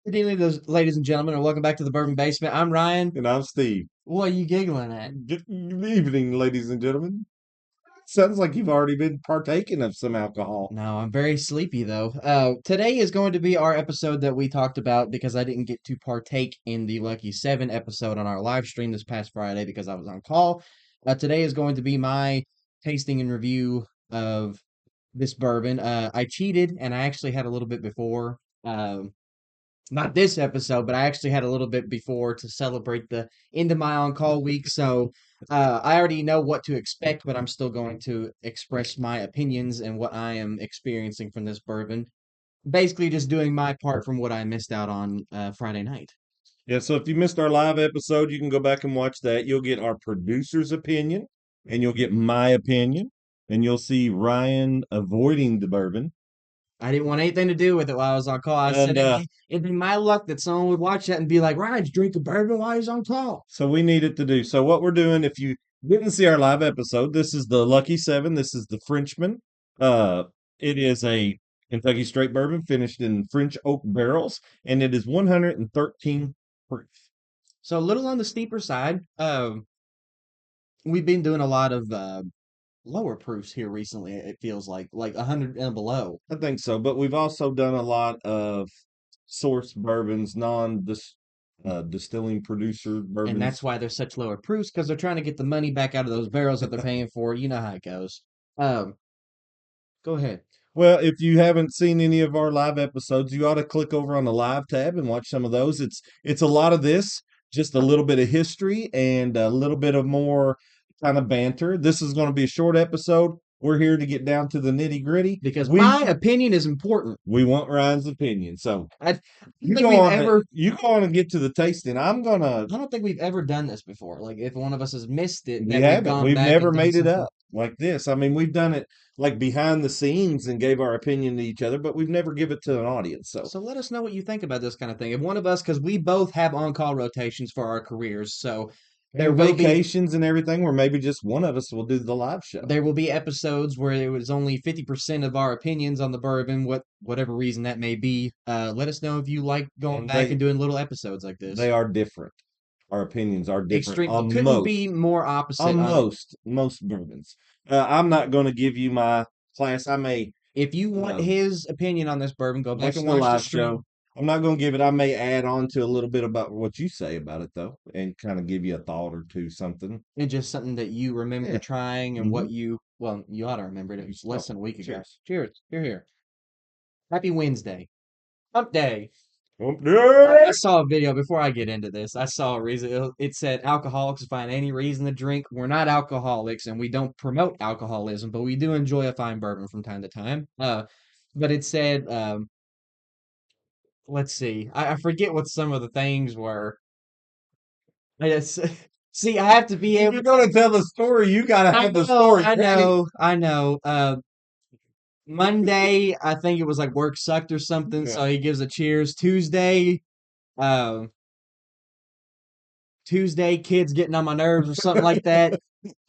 Good evening, ladies and gentlemen, and welcome back to the Bourbon Basement. I'm Ryan. And I'm Steve. What are you giggling at? Good evening, ladies and gentlemen. Sounds like you've already been partaking of some alcohol. No, I'm very sleepy though. Today is going to be our episode that we talked about because I didn't get to partake in the Lucky Seven episode on our live stream this past Friday because I was on call. Today is going to be my tasting and review of this bourbon. I cheated and I actually had a little bit before. Not this episode, but I actually had a little bit before to celebrate the end of my on-call week. So I already know what to expect, but I'm still going to express my opinions and what I am experiencing from this bourbon. Basically, just doing my part from what I missed out on Friday night. Yeah, so if you missed our live episode, you can go back and watch that. You'll get our producer's opinion, and you'll get my opinion, and you'll see Ryan avoiding the bourbon. I didn't want anything to do with it while I was on call. I said And it'd be my luck that someone would watch that and be like, Ryan's drinking bourbon while he's on call. so we need it to do. So what we're doing, if you didn't see our live episode, this is the Lucky Seven. This is the Frenchman. Uh, it is a Kentucky straight bourbon finished in French oak barrels, and it is 113 proof. So a little on the steeper side. We've been doing a lot of lower proofs here recently. It feels like 100 and below, I think so, but we've also done a lot of source bourbons, distilling producer and that's bourbons. why they're such lower proofs because they're trying to get the money back out of those barrels that they're paying for. You know how it goes. Um, Go ahead. Well, if you haven't seen any of our live episodes, you ought to click over on the live tab and watch some of those. It's a lot of this, just a little bit of history and a little bit of more kind of banter. This is going to be a short episode. We're here to get down to the nitty gritty. Because We my opinion is important. we want Ryan's opinion. So I don't you think go we've on ever. you go on and get to the tasting. I'm gonna I don't think we've ever done this before. Like if one of us has missed it, We that we've haven't. gone We've back never and done made it something. up like this. I mean, we've done it like behind the scenes and gave our opinion to each other, but we've never give it to an audience. So So let us know what you think about this kind of thing. If one of us, because we both have on-call rotations for our careers, so there and will be vacations and everything, where maybe just one of us will do the live show. there will be episodes where it was only 50% of our opinions on the bourbon, whatever reason that may be. Let us know if you like going And back and doing little episodes like this. they are different. Our opinions are different Extreme couldn't be more opposite on on it. most bourbons. I'm not going to give you my class. I may If you want um, his opinion on this bourbon, go back watch and the watch the live stream. show. I'm not going to give it. I may add on to a little bit about what you say about it though, and kind of give you a thought or two, something. It's just something that you remember Yeah. trying and hmm what you ought to remember it. It was less Oh, than a week ago. cheers. Cheers. Here. Happy Wednesday. Hump day. Oh, I yeah. saw a video before I get into this. I saw a reason. It said alcoholics find any reason to drink. We're not alcoholics, and we don't promote alcoholism, but we do enjoy a fine bourbon from time to time. But it said, let's see, I forget what some of the things were. I just, see, I have to be If able. you're going to tell the story, you got to I have the know, story I ready. know, I know. Monday, I think it was like work sucked or something, Yeah. so he gives a cheers. Uh, Tuesday, kids getting on my nerves or something like that.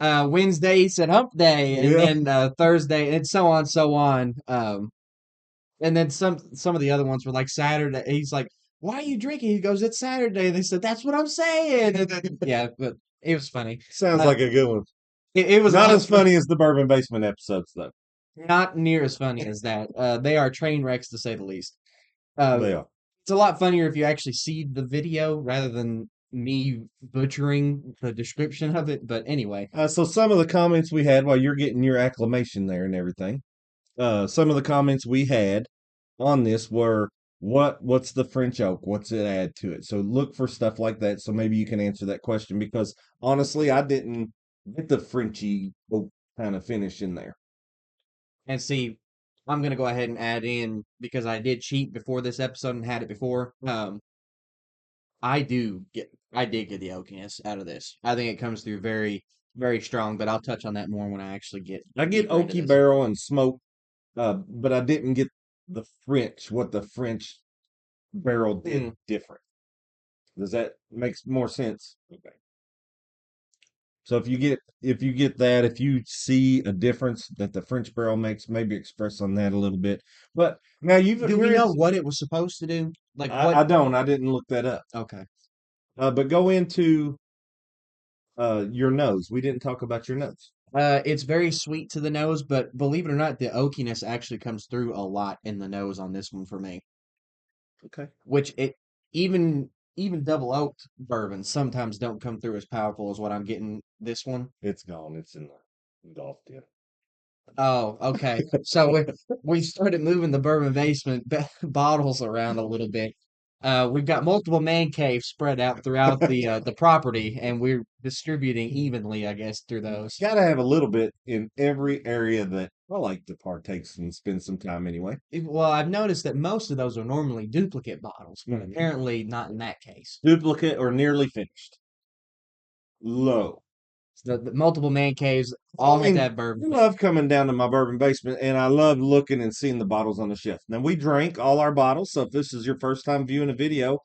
Wednesday, he said hump day, and Yeah. then Thursday, and so on, so on. And then some of the other ones were like Saturday. He's like, "Why are you drinking?" He goes, "It's Saturday." They said, "That's what I'm saying." And then, yeah, but it was funny. Sounds Uh, like a good one. it was a Not lot of as fun. funny as the Bourbon Basement episodes, though. Not near as funny as that. They are train wrecks to say the least. Uh, They are. it's a lot funnier if you actually see the video rather than me butchering the description of it. But anyway, So some of the comments we had while you're getting your acclamation there and everything, some of the comments we had on this were, what's the French oak? What's it add to it? So look for stuff like that. So maybe you can answer that question because honestly, I didn't get the Frenchy oak kind of finish in there. and see, I'm gonna go ahead and add in because I did cheat before this episode and had it before. I did get the oakiness out of this. I think it comes through very, very strong, but I'll touch on that more when I actually get I get deeper into oaky this. barrel and smoke, but I didn't get the French, what the French barrel did Mm, different. Does that makes more sense? Okay. So if you get that, if you see a difference that the French barrel makes, maybe express on that a little bit. But now Do we you're in. know what it was supposed to do? Like what? I didn't look that up. Okay. But go into your nose. We didn't talk about your nose. It's very sweet to the nose, but believe it or not, the oakiness actually comes through a lot in the nose on this one for me. Okay. Which it even even double oaked bourbons sometimes don't come through as powerful as what I'm getting this one. It's gone. It's in the golf tin. Oh, okay. So we started moving the bourbon basement bottles around a little bit. We've got multiple man caves spread out throughout the property, and we're distributing evenly, I guess, through those. Got to have a little bit in every area that I like to partake and spend some time anyway. Well, I've noticed that most of those are normally duplicate bottles, but Mhm. apparently not in that case. Duplicate or nearly finished. Low. The multiple man caves I all have to mean, have bourbon. I love coming down to my bourbon basement and I love looking and seeing the bottles on the shelf. Now, we drank all our bottles. So if this is your first time viewing a video,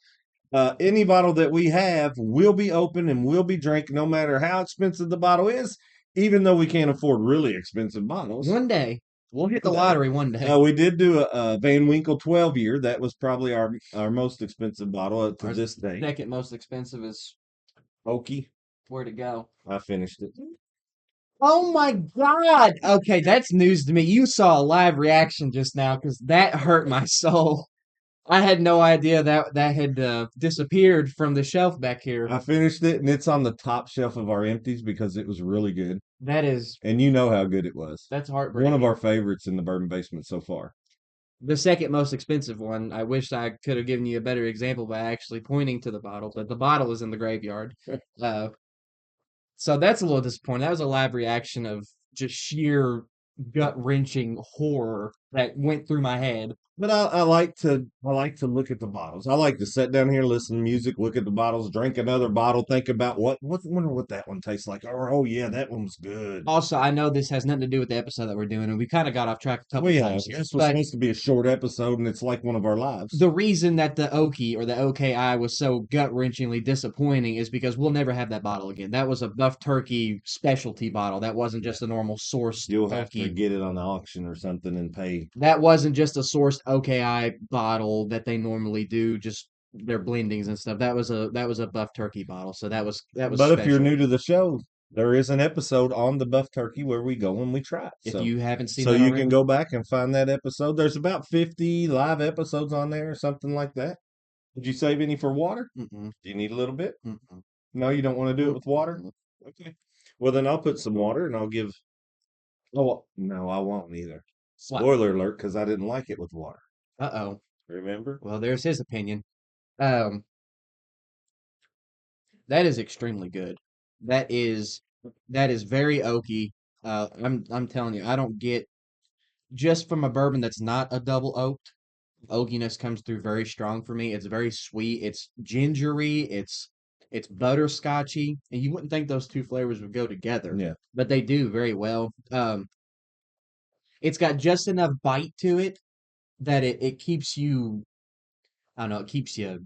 any bottle that we have will be open and will be drank no matter how expensive the bottle is, even though we can't afford really expensive bottles. One day, we'll hit the One day. lottery one day. We did do a Van Winkle 12 year. That was probably our most expensive bottle to Our this day. second most expensive is Okie. where to go. I finished it. Oh my God. Okay, that's news to me. You saw a live reaction just now because that hurt my soul. I had no idea that that had disappeared from the shelf back here. I finished it, and it's on the top shelf of our empties because it was really good. That is, And you know how good it was. that's One of heartbreaking. our favorites in the bourbon basement so far. The second most expensive one, I wish I could have given you a better example by actually pointing to the bottle, but the bottle is in the graveyard. Uh, so that's a little disappointing. That was a live reaction of just sheer gut-wrenching horror that went through my head. But I like to look at the bottles. I like to sit down here, listen to music, look at the bottles, drink another bottle, think about wonder what that one tastes like. Oh yeah, that one was good. Also, I know this has nothing to do with the episode that we're doing, and we kind of got off track a couple We have. times. This was But supposed to be a short episode, and it's like one of our lives. the reason that the Oki or the OKI was so gut-wrenchingly disappointing is because we'll never have that bottle again. That was a Buff Turkey specialty bottle. That wasn't Yeah. just a normal sourced You'll have to Oki. get it on the auction or something and pay. That wasn't just a sourced OKI bottle that they normally do, just their blendings and stuff. That was a Buff Turkey bottle. So that was But if you're special. new to the show, there is an episode on the buff turkey where we go and we try it. If So you haven't seen so that you can already, go back and find that episode. There's about 50 live episodes on there or something like that. Did you save any for water? mm-mm, Do you need a little bit? mm-mm, No, you don't want to do it with water? mm-mm. Okay. Well, then I'll put some water and I'll give. Oh, no, I won't either. What? Spoiler alert, because I didn't like it with water. Uh-oh. Remember? Well, there's his opinion. Um, that is extremely good. That is that is very oaky. I'm telling you, I don't get just from a bourbon that's not a double oaked. Oakiness comes through very strong for me. It's very sweet. It's gingery. It's butterscotchy, and you wouldn't think those two flavors would go together, Yeah. but they do very well. It's got just enough bite to it that it keeps you. I don't know. It keeps you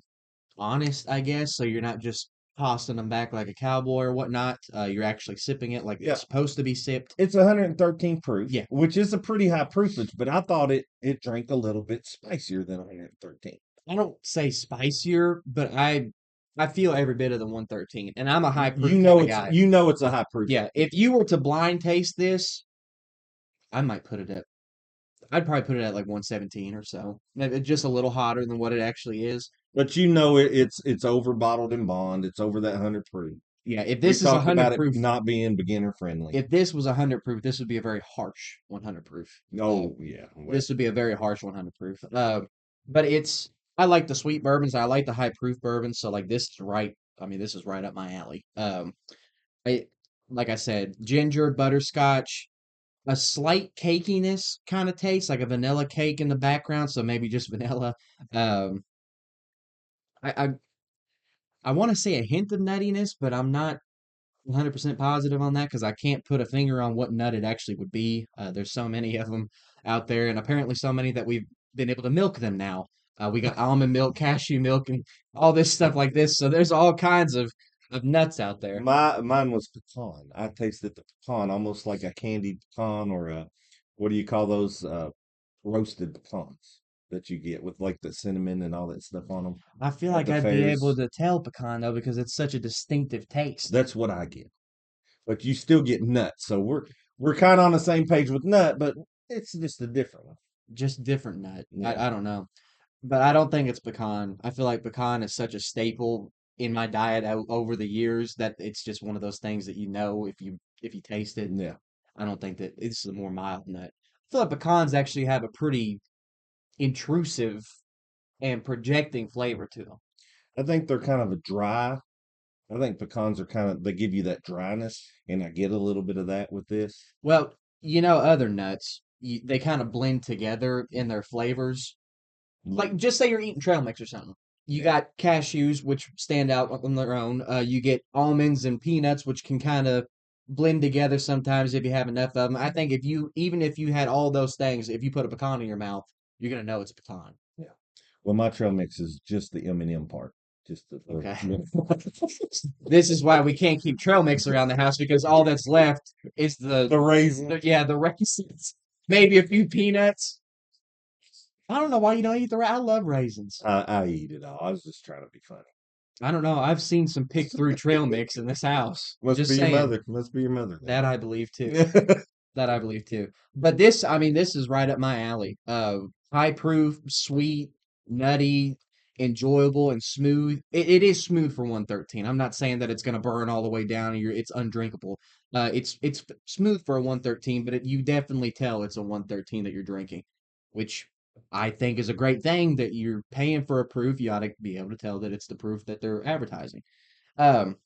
honest, I guess. So you're not just tossing them back like a cowboy or whatnot. You're actually sipping it like Yeah. it's supposed to be sipped. It's 113 proof, Yeah, which is a pretty high proofage, but I thought it drank a little bit spicier than 113. I don't say spicier, but I feel every bit of the 113, and I'm a high proof You kind know of it's guy. you know it's a high proof. Yeah, if you were to blind taste this, I might put it at. I'd probably put it at like 117 or so. Maybe just a little hotter than what it actually is. But you know it's over bottled in bond. It's over that 100 proof. Yeah, if We this is a talked hundred about it proof, not being beginner friendly. if this was a 100 proof, this would be a very harsh 100 proof. Oh yeah. Well, This would be a very harsh 100 proof. But I like the sweet bourbons. I like the high proof bourbons. So like this is right. I mean, this is right up my alley. I like I said, ginger, butterscotch, a slight cakiness kind of taste, like a vanilla cake in the background. So maybe just vanilla. Um, I I want to say a hint of nuttiness, but I'm not 100% positive on that because I can't put a finger on what nut it actually would be. There's so many of them out there, and apparently so many that we've been able to milk them now. We got almond milk, cashew milk, and all this stuff like this. So there's all kinds of of nuts out there. Mine was pecan. I tasted the pecan almost like a candied pecan or a what do you call those roasted pecans that you get with like the cinnamon and all that stuff on them I feel at like the I'd be able fairs. to tell pecan though because it's such a distinctive taste. That's what I get. But you still get nuts. So we're kind of on the same page with nut, but it's just a different one. Just different nut. Yeah. I don't know. But I don't think it's pecan. I feel like pecan is such a staple in my diet over the years that it's just one of those things that you know if you taste it. Yeah. I don't think that it's a more mild nut. I feel like pecans actually have a pretty intrusive and projecting flavor to them. I think they're kind of a dry. I think pecans are kind of they give you that dryness, and I get a little bit of that with this. Well, other nuts, they kind of blend together in their flavors. Like, just say you're eating trail mix or something. You Yeah. got cashews, which stand out on their own. You get almonds and peanuts, which can kind of blend together sometimes if you have enough of them. I think even if you had all those things, if you put a pecan in your mouth, you're gonna know it's a pecan. Yeah. Well, my trail mix is just the M&M part. Just Okay. yeah. This is why we can't keep trail mix around the house because all that's left is The raisin. the raisins, maybe a few peanuts. I don't know why you don't eat I love raisins. I eat it all. I was just trying to be funny. I don't know. I've seen some pick through trail mix in this house. Must Just be your saying. mother. Must be your mother That I believe too. then. That I believe too. But this, I mean, this is right up my alley. High proof, sweet, nutty, enjoyable, and smooth. It is smooth for 113. I'm not saying that it's gonna burn all the way down and it's undrinkable. It's smooth for a 113, but you definitely tell it's a 113 that you're drinking, which I think is a great thing that you're paying for a proof. You ought to be able to tell that it's the proof that they're advertising. Um,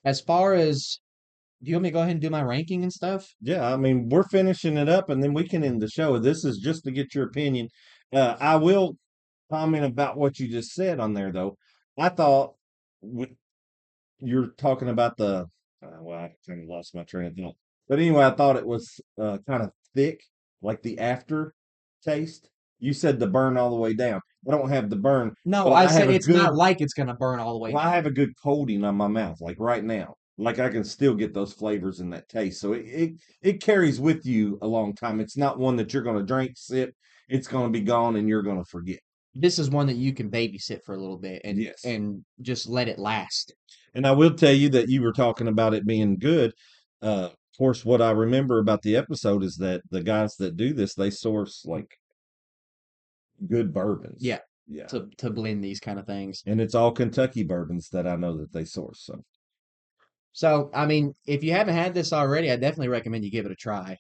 as far as do you want me to go ahead and do my ranking and stuff? Yeah, I mean, we're finishing it up and then we can end the show. This is just to get your opinion. I will comment about what you just said on there, though. I thought you're talking about the, well, I kind of lost my train of thought. But anyway, I thought it was kind of thick, like the after taste. You said the burn all the way down. I don't have the burn, No, but I I have said a it's not good like it's gonna burn all the way Well, I have down. a good coating on my mouth, like right now. Like I can still get those flavors and that taste. So it carries with you a long time. It's not one that you're going to drink, sip. It's going to be gone and you're going to forget. This is one that you can babysit for a little bit Yes. just let it last. And I will tell you that you were talking about it being good. Of course, what I remember about the episode is that the guys that do this, they source like good bourbons. Yeah, Yeah. to blend these kind of things. And it's all Kentucky bourbons that I know that they source. So So, I mean, if you haven't had this already, I definitely recommend you give it a try.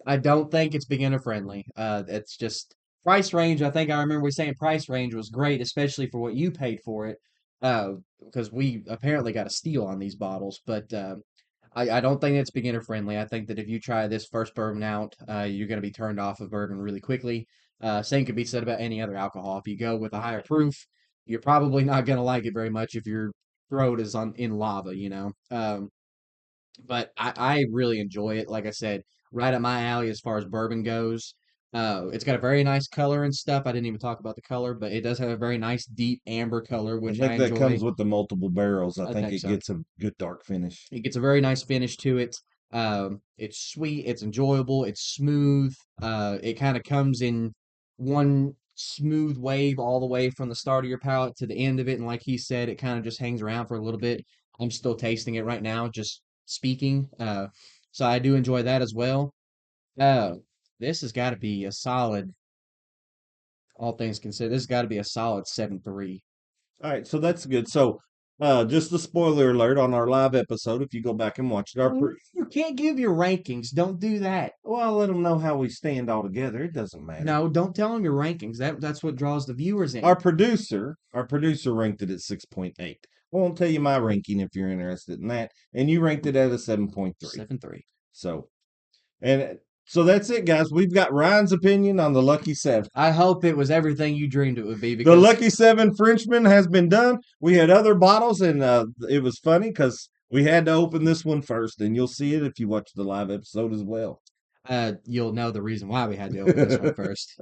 I don't think it's beginner friendly. It's just price range. I think I remember we saying price range was great, especially for what you paid for it. Because we apparently got a steal on these bottles, but I don't think it's beginner friendly. I think that if you try this first bourbon out, you're going to be turned off of bourbon really quickly. Same could be said about any other alcohol. If you go with a higher proof, you're probably not going to like it very much if your throat is on in lava, you know. But I really enjoy it. Like I said, right up my alley as far as bourbon goes. It's got a very nice color and stuff. I didn't even talk about the color, but it does have a very nice deep amber color, I which I think that enjoy. comes with the multiple barrels. I I think think it so. gets a good dark finish. It gets a very nice finish to it. It's sweet, it's enjoyable, it's smooth. It kind of comes in one smooth wave all the way from the start of your palate to the end of it. And like he said, it kind of just hangs around for a little bit. I'm still tasting it right now, just speaking. So I do enjoy that as well. Uh, this has got to be a solid, all things considered, this has got to be a solid 7.3. All right, so that's good. So, just a spoiler alert on our live episode. If you go back and watch it, You can't give your rankings. Don't do that. well, I'll let them know how we stand all together. It doesn't matter. No, don't tell them your rankings. That's what draws the viewers in. Our producer ranked it at 6.8. I won't tell you my ranking if you're interested in that. And you ranked it at a 7.3. 7.3. So, and so that's it, guys. We've got Ryan's opinion on the Lucky Seven. I hope it was everything you dreamed it would be The because Lucky Seven Frenchman has been done. We had other bottles, and it was funny because we had to open this one first, and you'll see it if you watch the live episode as well. you'll know the reason why we had to open this one first.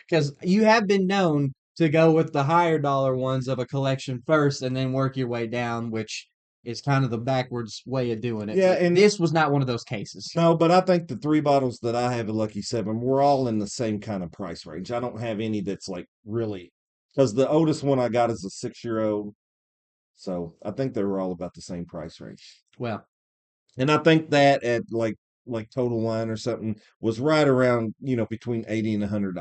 Because you have been known to go with the higher dollar ones of a collection first and then work your way down, which is kind of the backwards way of doing it. Yeah, But and this was not one of those cases. no, but I think the three bottles that I have at Lucky Seven, we're all in the same kind of price range. I don't have any that's like really, because the oldest one I got is a 6 year old. So I think they were all about the same price range. Well, And I think that at like Total Wine or something was right around, between 80 and $100.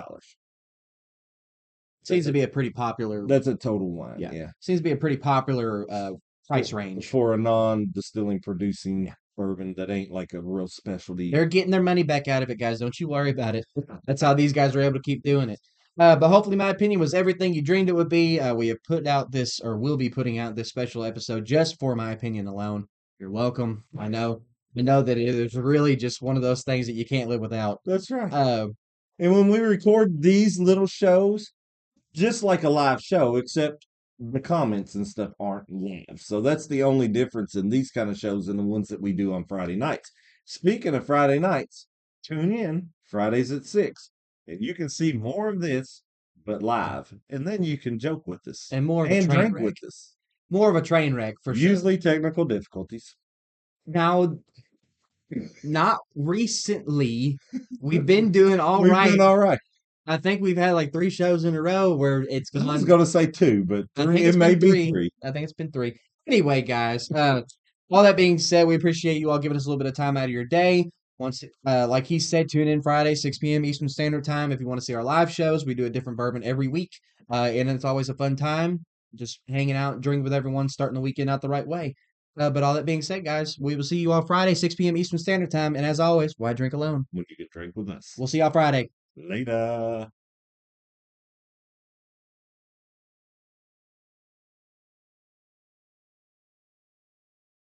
seems That's to a be a pretty popular, that's a Total Wine, yeah, yeah. seems to be a pretty popular price For range. for a non-distilling producing Yeah. bourbon that ain't like a real specialty. They're getting their money back out of it, guys. Don't you worry about it. That's how these guys are able to keep doing it. But hopefully, my opinion was everything you dreamed it would be. We have put out this, or will be putting out this special episode just for my opinion alone. You're welcome. I know. I know that it is really just one of those things that you can't live without. That's right. Uh, And when we record these little shows, just like a live show, except the comments and stuff aren't live. So that's the only difference in these kind of shows and the ones that we do on Friday nights. Speaking of Friday nights, tune in Fridays at 6, and you can see more of this, but live. And then you can joke with us and more of a and train drink wreck. with us. More of a train wreck for sure. Usually technical difficulties. Now, not recently. We've been doing all We've right. been all right. I think we've had like 3 shows in a row where it's I was gone. going to say two, but I three, think it it's may been be three. three. I think it's been three. Anyway, guys, all that being said, we appreciate you all giving us a little bit of time out of your day. Once, like he said, tune in Friday, 6 p.m. Eastern Standard Time. If you want to see our live shows, we do a different bourbon every week. And it's always a fun time just hanging out, drinking with everyone, starting the weekend out the right way. But all that being said, guys, we will see you on Friday, 6 p.m. Eastern Standard Time. And as always, why drink alone? When you can drink with us. We'll see y'all Friday. Later.